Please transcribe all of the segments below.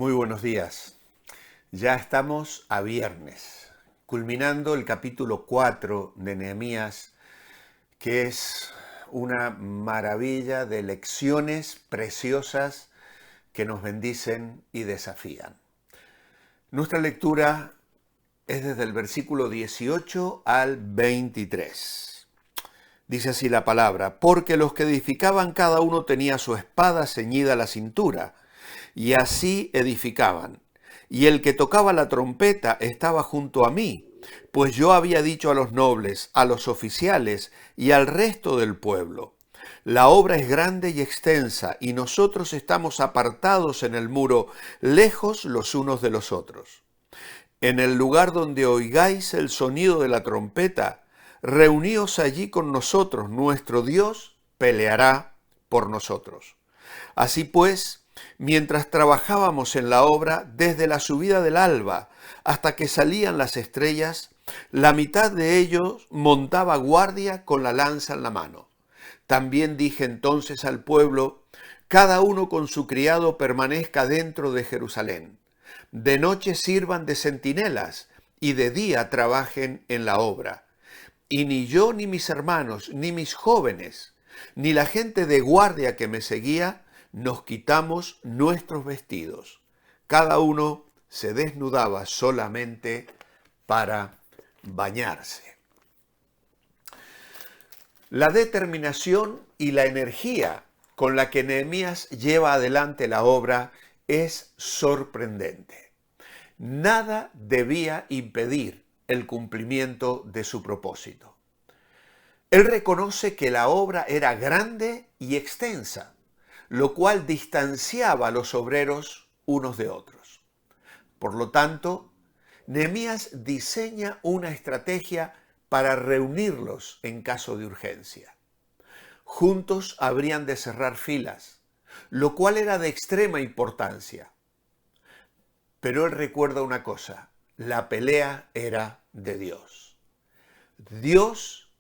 Muy buenos días. Ya estamos a viernes, culminando el capítulo 4 de Nehemías, que es una maravilla de lecciones preciosas que nos bendicen y desafían. Nuestra lectura es desde el versículo 18 al 23. Dice así la palabra: porque los que edificaban cada uno tenía su espada ceñida a la cintura, y así edificaban. Y el que tocaba la trompeta estaba junto a mí, pues yo había dicho a los nobles, a los oficiales y al resto del pueblo: la obra es grande y extensa, y nosotros estamos apartados en el muro, lejos los unos de los otros. En el lugar donde oigáis el sonido de la trompeta, reuníos allí con nosotros, nuestro Dios peleará por nosotros. Así pues, mientras trabajábamos en la obra, desde la subida del alba hasta que salían las estrellas, la mitad de ellos montaba guardia con la lanza en la mano. También dije entonces al pueblo: cada uno con su criado permanezca dentro de Jerusalén. De noche sirvan de centinelas y de día trabajen en la obra. Y ni yo, ni mis hermanos, ni mis jóvenes, ni la gente de guardia que me seguía, nos quitamos nuestros vestidos. Cada uno se desnudaba solamente para bañarse. La determinación y la energía con la que Nehemías lleva adelante la obra es sorprendente. Nada debía impedir el cumplimiento de su propósito. Él reconoce que la obra era grande y extensa, lo cual distanciaba a los obreros unos de otros. Por lo tanto, Nehemías diseña una estrategia para reunirlos en caso de urgencia. Juntos habrían de cerrar filas, lo cual era de extrema importancia. Pero él recuerda una cosa: la pelea era de Dios. Dios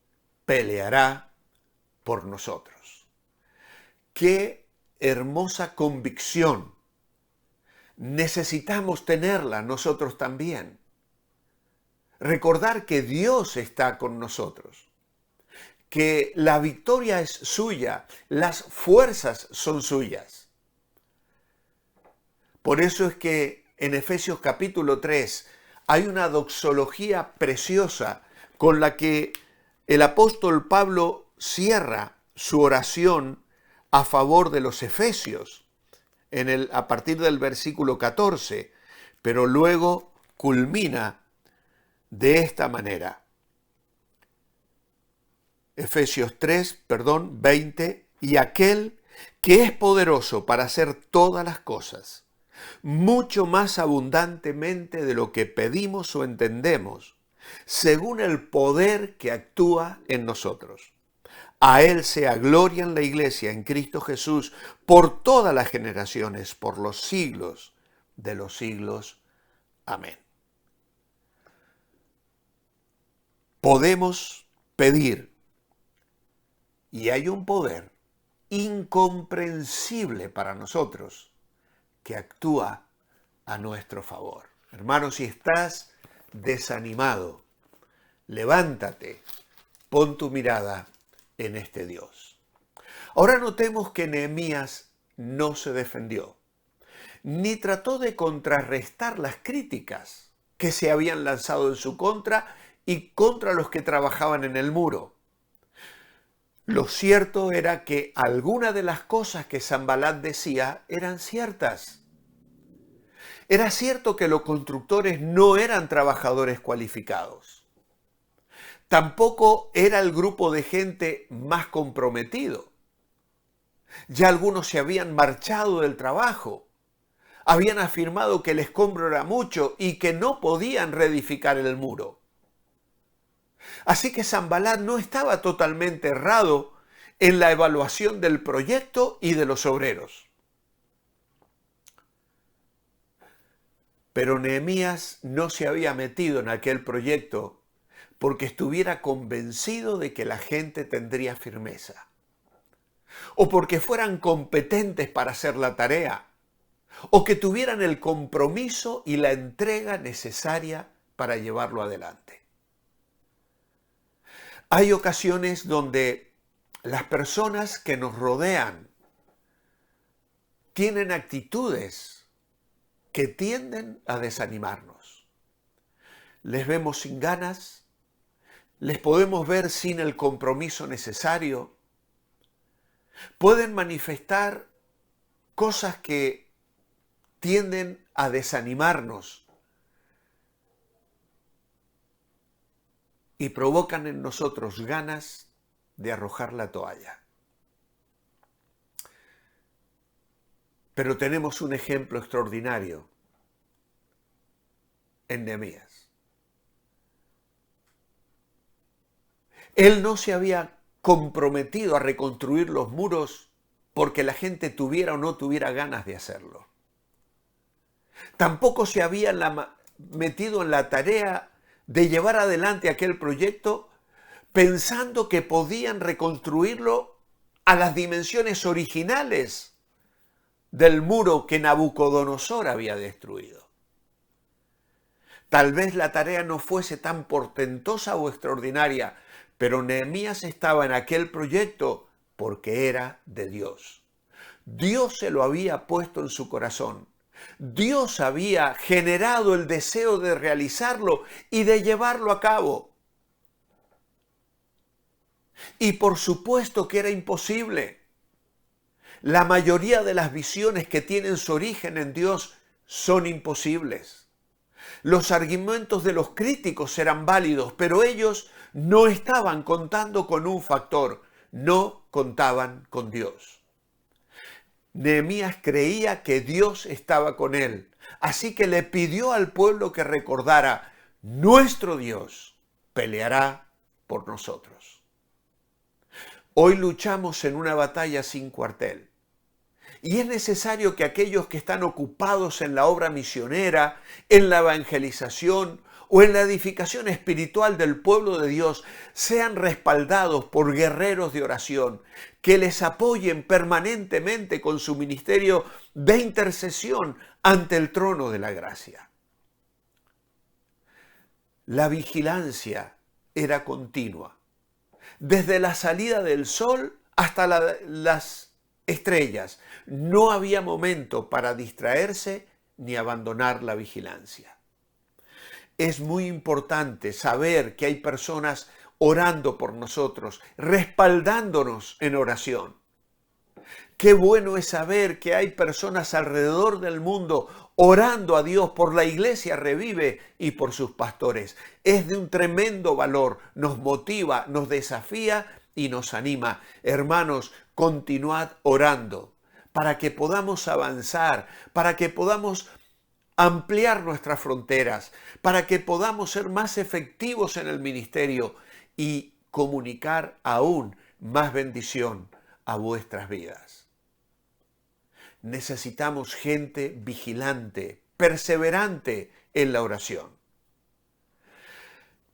peleará por nosotros. ¡Qué hermosa convicción! Necesitamos tenerla nosotros también. Recordar que Dios está con nosotros, que la victoria es suya, las fuerzas son suyas. Por eso es que en Efesios capítulo 3 hay una doxología preciosa con la que el apóstol Pablo cierra su oración a favor de los efesios a partir del versículo 14, pero luego culmina de esta manera. Efesios 20, y aquel que es poderoso para hacer todas las cosas, mucho más abundantemente de lo que pedimos o entendemos, según el poder que actúa en nosotros. A Él sea gloria en la Iglesia, en Cristo Jesús, por todas las generaciones, por los siglos de los siglos. Amén. Podemos pedir, y hay un poder incomprensible para nosotros que actúa a nuestro favor. Hermano, si estás desanimado, levántate, pon tu mirada en este Dios. Ahora notemos que Nehemías no se defendió, ni trató de contrarrestar las críticas que se habían lanzado en su contra y contra los que trabajaban en el muro. Lo cierto era que algunas de las cosas que Sanbalat decía eran ciertas. Era cierto que los constructores no eran trabajadores cualificados. Tampoco era el grupo de gente más comprometido. Ya algunos se habían marchado del trabajo. Habían afirmado que el escombro era mucho y que no podían reedificar el muro. Así que Sanbalat no estaba totalmente errado en la evaluación del proyecto y de los obreros. Pero Nehemías no se había metido en aquel proyecto porque estuviera convencido de que la gente tendría firmeza, o porque fueran competentes para hacer la tarea, o que tuvieran el compromiso y la entrega necesaria para llevarlo adelante. Hay ocasiones donde las personas que nos rodean tienen actitudes que tienden a desanimarnos. Les vemos sin ganas, les podemos ver sin el compromiso necesario, pueden manifestar cosas que tienden a desanimarnos y provocan en nosotros ganas de arrojar la toalla. Pero tenemos un ejemplo extraordinario en Nehemías. Él no se había comprometido a reconstruir los muros porque la gente tuviera o no tuviera ganas de hacerlo. Tampoco se había metido en la tarea de llevar adelante aquel proyecto pensando que podían reconstruirlo a las dimensiones originales del muro que Nabucodonosor había destruido. Tal vez la tarea no fuese tan portentosa o extraordinaria, pero Nehemías estaba en aquel proyecto porque era de Dios. Dios se lo había puesto en su corazón. Dios había generado el deseo de realizarlo y de llevarlo a cabo. Y por supuesto que era imposible. La mayoría de las visiones que tienen su origen en Dios son imposibles. Los argumentos de los críticos eran válidos, pero ellos no estaban contando con un factor, no contaban con Dios. Nehemías creía que Dios estaba con él, así que le pidió al pueblo que recordara: nuestro Dios peleará por nosotros. Hoy luchamos en una batalla sin cuartel. Y es necesario que aquellos que están ocupados en la obra misionera, en la evangelización o en la edificación espiritual del pueblo de Dios sean respaldados por guerreros de oración, que les apoyen permanentemente con su ministerio de intercesión ante el trono de la gracia. La vigilancia era continua, desde la salida del sol hasta las estrellas. No había momento para distraerse ni abandonar la vigilancia. Es muy importante saber que hay personas orando por nosotros, respaldándonos en oración. Qué bueno es saber que hay personas alrededor del mundo orando a Dios por la Iglesia Revive y por sus pastores. Es de un tremendo valor, nos motiva, nos desafía y nos anima. Hermanos, continuad orando para que podamos avanzar, para que podamos ampliar nuestras fronteras, para que podamos ser más efectivos en el ministerio y comunicar aún más bendición a vuestras vidas. Necesitamos gente vigilante, perseverante en la oración.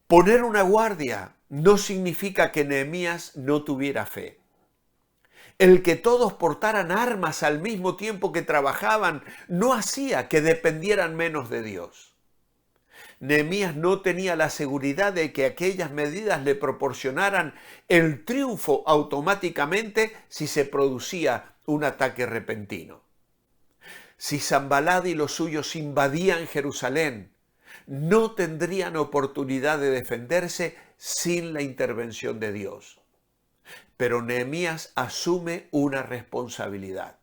Poner una guardia no significa que Nehemías no tuviera fe. El que todos portaran armas al mismo tiempo que trabajaban no hacía que dependieran menos de Dios. Nehemías no tenía la seguridad de que aquellas medidas le proporcionaran el triunfo automáticamente si se producía un ataque repentino. Si Sanballat y los suyos invadían Jerusalén, no tendrían oportunidad de defenderse sin la intervención de Dios. Pero Nehemías asume una responsabilidad.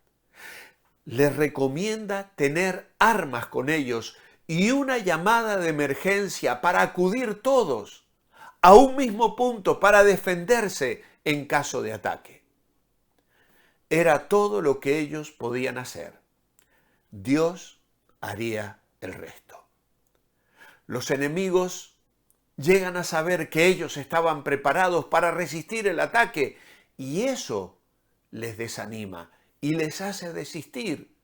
Les recomienda tener armas con ellos y una llamada de emergencia para acudir todos a un mismo punto para defenderse en caso de ataque. Era todo lo que ellos podían hacer. Dios haría el resto. Los enemigos llegan a saber que ellos estaban preparados para resistir el ataque y eso les desanima y les hace desistir.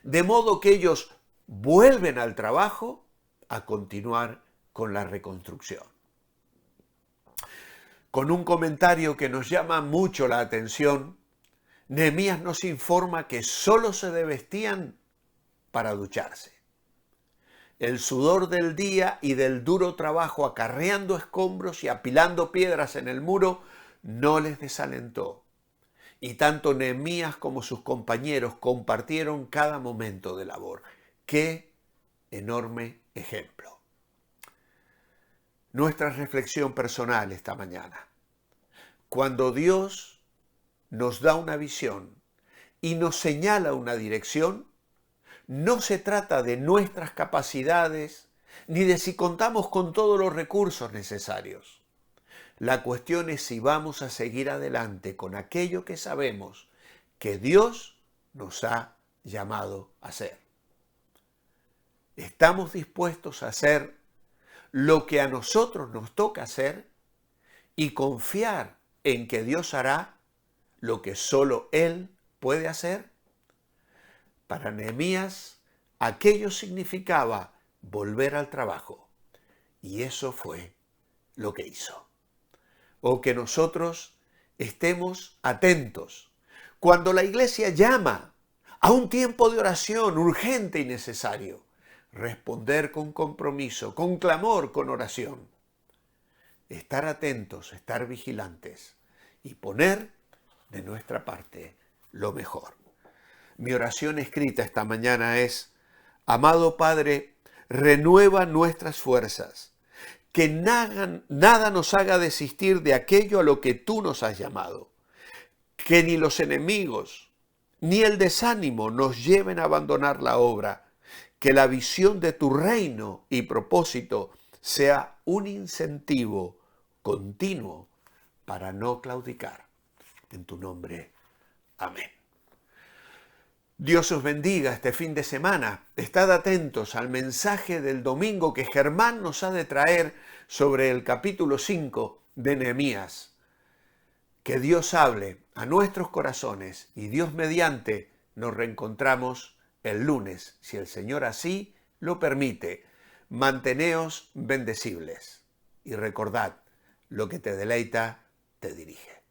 De modo que ellos vuelven al trabajo a continuar con la reconstrucción. Con un comentario que nos llama mucho la atención, Nehemías nos informa que solo se vestían para ducharse. El sudor del día y del duro trabajo acarreando escombros y apilando piedras en el muro no les desalentó. Y tanto Nehemías como sus compañeros compartieron cada momento de labor. ¡Qué enorme ejemplo! Nuestra reflexión personal esta mañana. Cuando Dios nos da una visión y nos señala una dirección, no se trata de nuestras capacidades ni de si contamos con todos los recursos necesarios. La cuestión es si vamos a seguir adelante con aquello que sabemos que Dios nos ha llamado a hacer. ¿Estamos dispuestos a hacer lo que a nosotros nos toca hacer y confiar en que Dios hará lo que solo Él puede hacer? Para Nehemías, aquello significaba volver al trabajo, y eso fue lo que hizo. O que nosotros estemos atentos cuando la iglesia llama a un tiempo de oración urgente y necesario. Responder con compromiso, con clamor, con oración. Estar atentos, estar vigilantes y poner de nuestra parte lo mejor. Mi oración escrita esta mañana es: amado Padre, renueva nuestras fuerzas, que nada nos haga desistir de aquello a lo que tú nos has llamado, que ni los enemigos ni el desánimo nos lleven a abandonar la obra, que la visión de tu reino y propósito sea un incentivo continuo para no claudicar. En tu nombre, amén. Dios os bendiga este fin de semana. Estad atentos al mensaje del domingo que Germán nos ha de traer sobre el capítulo 5 de Nehemías. Que Dios hable a nuestros corazones y Dios mediante nos reencontramos el lunes, si el Señor así lo permite. Manteneos bendecibles y recordad, lo que te deleita, te dirige.